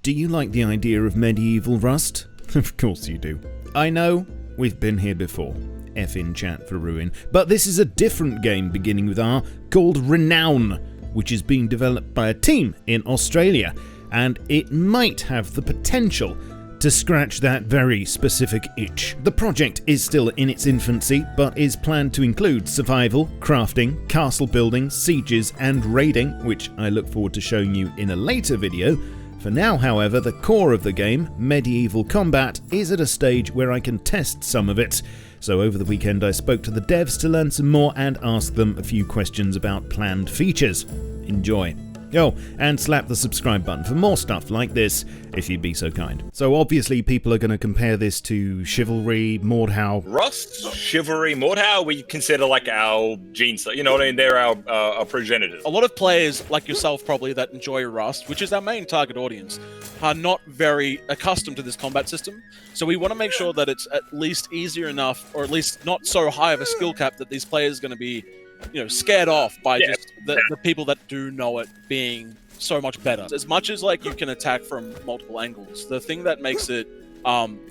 Do you like the idea of medieval Rust? Of course you do. I know, we've been here before. F in chat for Ruin. But this is a different game beginning with R called Renown, which is being developed by a team in Australia, and it might have the potential to scratch that very specific itch. The project is still in its infancy, but is planned to include survival, crafting, castle building, sieges, and raiding, which I look forward to showing you in a later video. For now, however, the core of the game, medieval combat, is at a stage where I can test some of it. So over the weekend I spoke to the devs to learn some more and ask them a few questions about planned features. Enjoy. Oh, and slap the subscribe button for more stuff like this, if you'd be so kind. So obviously people are going to compare this to Chivalry, Mordhau. Rust, Chivalry, Mordhau, we consider like our genes, you know what I mean? They're our progenitors. A lot of players, like yourself probably, that enjoy Rust, which is our main target audience, are not very accustomed to this combat system. So we want to make sure that it's at least easier enough, or at least not so high of a skill cap that these players are going to be, you know, scared off by just the people that do know it being so much better. As much as like you can attack from multiple angles, the thing that makes it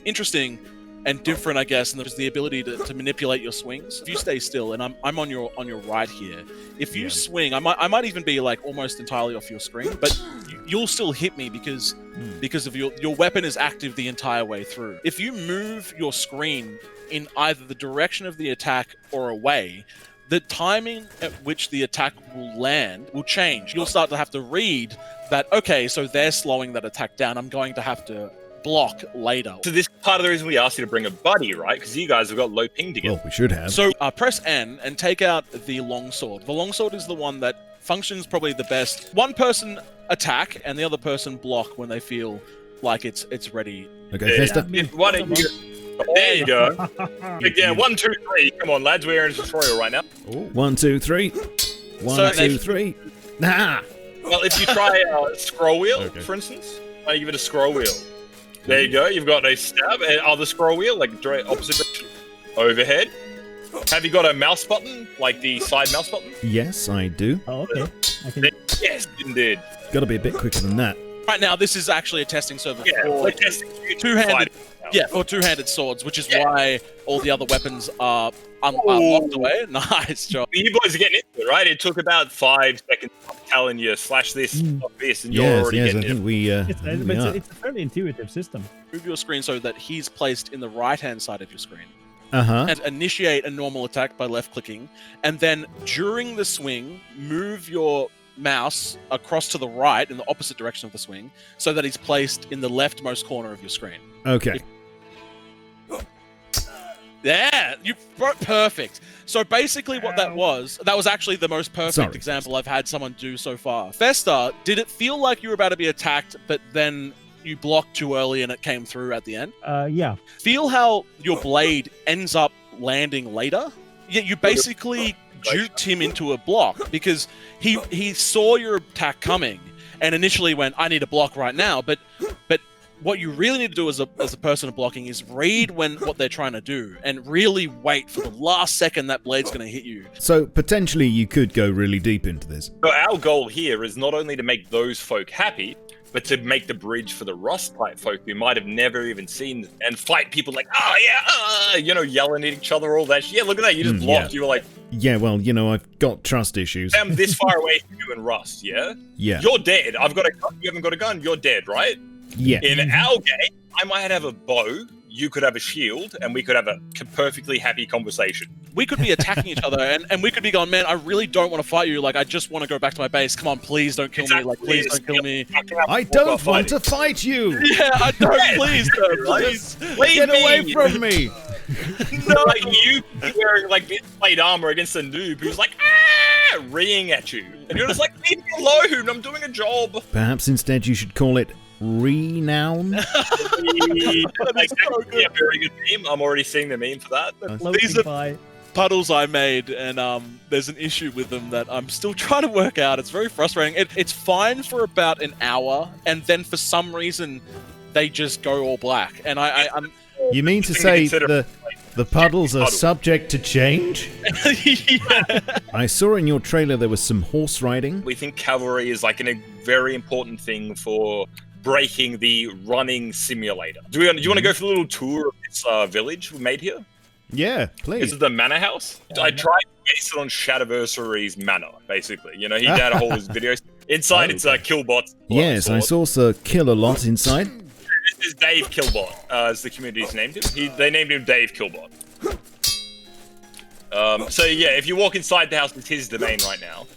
interesting and different, I guess, and there's the ability to manipulate your swings. If you stay still, and I'm on your right here, if you swing, I might even be like almost entirely off your screen, but you'll still hit me because of your weapon is active the entire way through. If you move your screen in either the direction of the attack or away, the timing at which the attack will land will change. You'll start to have to read that, okay, so they're slowing that attack down. I'm going to have to block later. So this is part of the reason we asked you to bring a buddy, right? Because you guys have got low ping together. Well, we should have. So press N and take out the longsword. The longsword is the one that functions probably the best. One person attack and the other person block when they feel like it's ready. Okay, Festa. Why don't you... There you go. Yeah, 1, 2, 3. Come on, lads. We're in a tutorial right now. Ooh. 1, 2, 3. 1, 2, 3. Nah. Well, if you try scroll wheel, for instance, I give it a scroll wheel. There you go. You've got a stab and other scroll wheel, like opposite direction. Overhead. Have you got a mouse button, like the side mouse button? Yes, I do. Oh, okay. Yes, indeed. Got to be a bit quicker than that. Right now, this is actually a testing server for testing two-handed. Yeah, for two-handed swords, which is why all the other weapons are locked away. Nice job. You boys are getting into it, right? It took about 5 seconds telling you slash this, this, and you're already getting I think it. It's a fairly intuitive system. Move your screen so that he's placed in the right-hand side of your screen. And initiate a normal attack by left-clicking, and then during the swing, move your mouse across to the right in the opposite direction of the swing so that he's placed in the leftmost corner of your screen. Okay. Yeah, you perfect. So basically what that was actually the most perfect example I've had someone do so far. Festa, did it feel like you were about to be attacked, but then you blocked too early and it came through at the end? Yeah. Feel how your blade ends up landing later? Yeah, you basically juked him into a block because he saw your attack coming and initially went, I need a block right now, but what you really need to do as a person blocking is read what they're trying to do and really wait for the last second that blade's going to hit you. So potentially you could go really deep into this. So our goal here is not only to make those folk happy, but to make the bridge for the Rust type folk who might have never even seen and fight people like, yelling at each other, all that shit. Yeah, look at that, you just blocked. You were like, yeah, well, I've got trust issues. I'm this far away from you in Rust, yeah? Yeah. You're dead. I've got a gun, you haven't got a gun, you're dead, right? Yeah. In our game, I might have a bow, you could have a shield, and we could have a perfectly happy conversation. We could be attacking each other, and we could be going, man, I really don't want to fight you. Like, I just want to go back to my base. Come on, please don't kill me. Like, please don't kill me. I don't want to fight you. Yeah, I don't. Please, please. Get away from me. No, like you wearing like this plate armor against a noob who's like, reeing at you. And you're just like, leave me alone, I'm doing a job. Perhaps instead you should call it Renown. Exactly, a very good meme. I'm already seeing the meme for that. These are puddles I made, and there's an issue with them that I'm still trying to work out. It's very frustrating. It's fine for about an hour, and then for some reason they just go all black. And I'm. You mean to say the puddles are subject to change? Yeah. I saw in your trailer there was some horse riding. We think cavalry is like a very important thing for breaking the running simulator. Do you want to go for a little tour of this village we made here? Yeah, please. This is the manor house. I tried to base it on Shadowversary's manor, basically. You know, he did a whole his videos. Inside, it's Killbot. Yes, I saw Sir Kill a lot inside. This is Dave Killbot, as the community's named him. They named him Dave Killbot. So yeah, if you walk inside the house, it's his domain right now.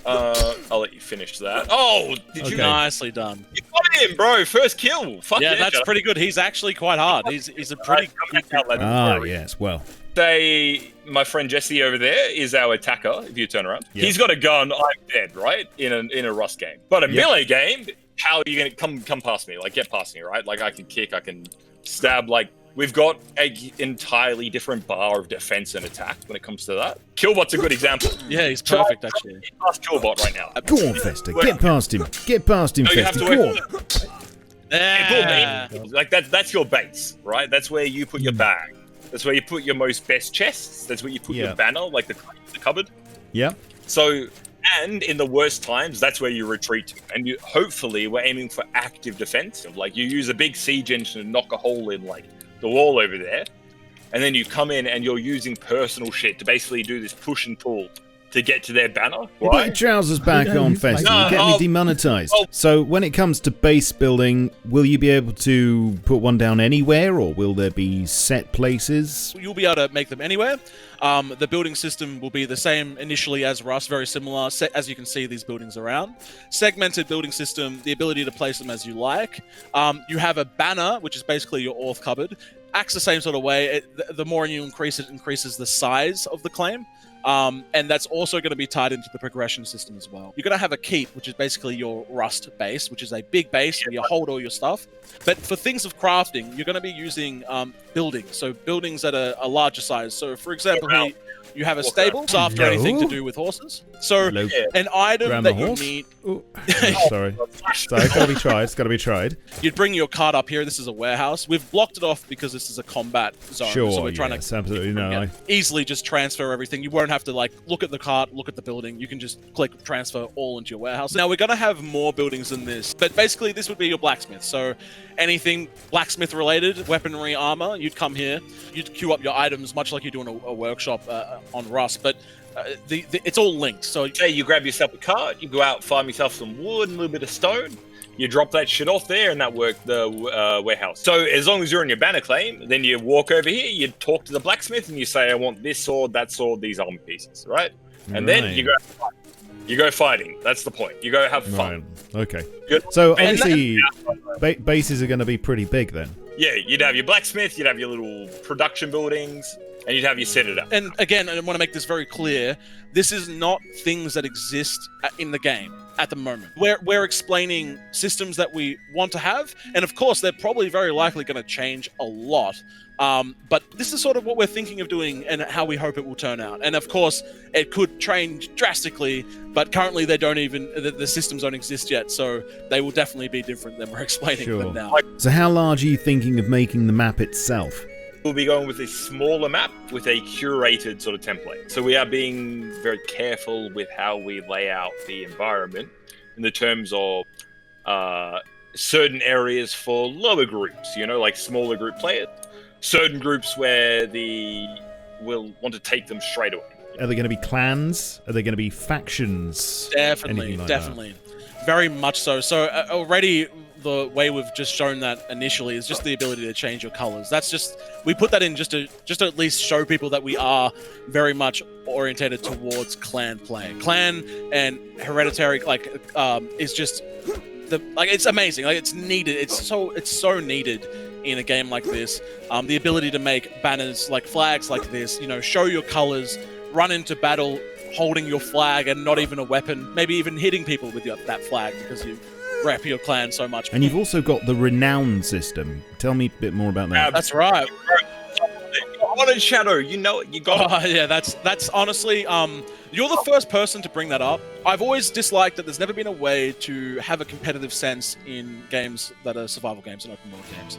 I'll let you finish that. Oh, did you? Nicely done. You got him, bro. First kill. Fuck yeah, that's pretty good. He's actually quite hard. He's a pretty good yes, well. My friend Jesse over there is our attacker, if you turn around. Yep. He's got a gun, I'm dead, right? In a Rust game. But a melee game, how are you gonna come past me? Like, get past me, right? Like, I can kick, I can stab, like, we've got an entirely different bar of defense and attack when it comes to that. Killbot's a good example. Yeah, he's perfect, actually. Get past Killbot right now. Go on, Fester. Get past him. Get past him, Fester. Go on. Like, that's your base, right? That's where you put your bag. That's where you put your most best chests. That's where you put your banner, like the cupboard. Yeah. So, and in the worst times, that's where you retreat to. And hopefully, we're aiming for active defense. Like, you use a big siege engine to knock a hole in, like, the wall over there. And then you come in and you're using personal shit to basically do this push and pull to get to their banner. Right? Put your trousers back on, Fester. You get me demonetized. So when it comes to base building, will you be able to put one down anywhere, or will there be set places? You'll be able to make them anywhere. The building system will be the same initially as Rust, very similar. As you can see, these buildings around. Segmented building system, the ability to place them as you like. You have a banner, which is basically your auth cupboard. Acts the same sort of way. The more you increase it, increases the size of the claim. And that's also going to be tied into the progression system as well. You're going to have a keep, which is basically your Rust base, which is a big base where you hold all your stuff. But for things of crafting, you're going to be using buildings. So buildings that are a larger size. So for example, here you have a stable after anything to do with horses. So an item that you need... Sorry, it's got to be tried. It's got to be tried. You'd bring your cart up here. This is a warehouse. We've blocked it off because this is a combat zone. Sure, so we're trying to absolutely easily just transfer everything. You won't have to like look at the cart, look at the building. You can just click transfer all into your warehouse. Now we're going to have more buildings than this, but basically this would be your blacksmith. So anything blacksmith related, weaponry, armor, you'd come here. You'd queue up your items much like you do in a workshop on Rust, but it's all linked. So you grab yourself a cart, you go out, farm yourself some wood and a little bit of stone. You drop that shit off there, and that worked the warehouse. So as long as you're on your banner claim, then you walk over here, you talk to the blacksmith, and you say, I want this sword, that sword, these armor pieces, right? And then you go fighting. That's the point. You go have fun. Right. Okay. So obviously, bases are going to be pretty big then. Yeah, you'd have your blacksmith, you'd have your little production buildings, and you'd have your citadel. And again, I want to make this very clear. This is not things that exist in the game at the moment. We're explaining systems that we want to have, and of course, they're probably very likely going to change a lot. But this is sort of what we're thinking of doing and how we hope it will turn out. And of course, it could change drastically, but currently they don't even, the systems don't exist yet, so they will definitely be different than we're explaining them now. So how large are you thinking of making the map itself? We'll be going with a smaller map with a curated sort of template. So we are being very careful with how we lay out the environment in the terms of certain areas for lower groups, you know, like smaller group players. Certain groups where will want to take them straight away. Are there going to be clans? Are there going to be factions? Definitely, definitely. Very much so. So already the way we've just shown that initially is just the ability to change your colors. That's just, we put that in just to at least show people that we are very much orientated towards clan play. Clan and hereditary is just it's amazing. Like it's needed. It's so needed in a game like this. The ability to make banners like flags like this, you know, show your colors, run into battle holding your flag and not even a weapon, maybe even hitting people with that flag because you rep your clan so much. And you've also got the Renown system. Tell me a bit more about that. That's right. Modern Shadow, you know it. You got it. Yeah, that's honestly, you're the first person to bring that up. I've always disliked that there's never been a way to have a competitive sense in games that are survival games and open world games.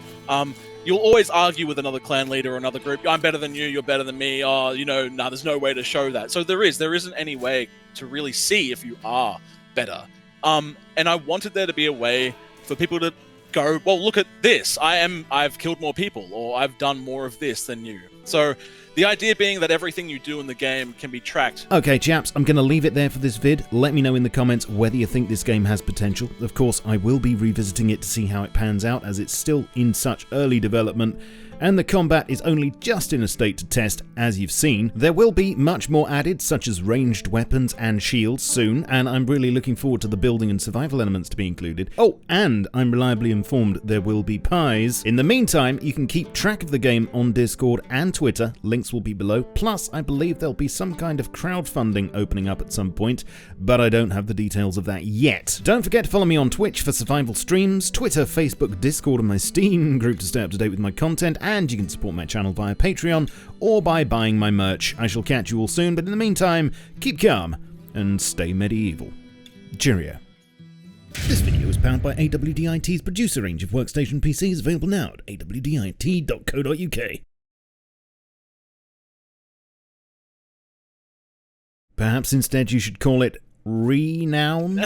You'll always argue with another clan leader or another group. I'm better than you, you're better than me. There's no way to show that. So there isn't any way to really see if you are better. And I wanted there to be a way for people to go, well, look at this. I've killed more people, or I've done more of this than you. So the idea being that everything you do in the game can be tracked. Okay, chaps, I'm going to leave it there for this vid. Let me know in the comments whether you think this game has potential. Of course, I will be revisiting it to see how it pans out, as it's still in such early development, and the combat is only just in a state to test, as you've seen. There will be much more added, such as ranged weapons and shields soon, and I'm really looking forward to the building and survival elements to be included. Oh, and I'm reliably informed there will be pies. In the meantime, you can keep track of the game on Discord and Twitter, links will be below, plus I believe there'll be some kind of crowdfunding opening up at some point, but I don't have the details of that yet. Don't forget to follow me on Twitch for survival streams, Twitter, Facebook, Discord, and my Steam group to stay up to date with my content, and you can support my channel via Patreon or by buying my merch. I shall catch you all soon, but in the meantime, keep calm and stay medieval. Cheerio. This video is powered by AWDIT's producer range of workstation PCs, available now at awdit.co.uk. Perhaps instead you should call it Renown?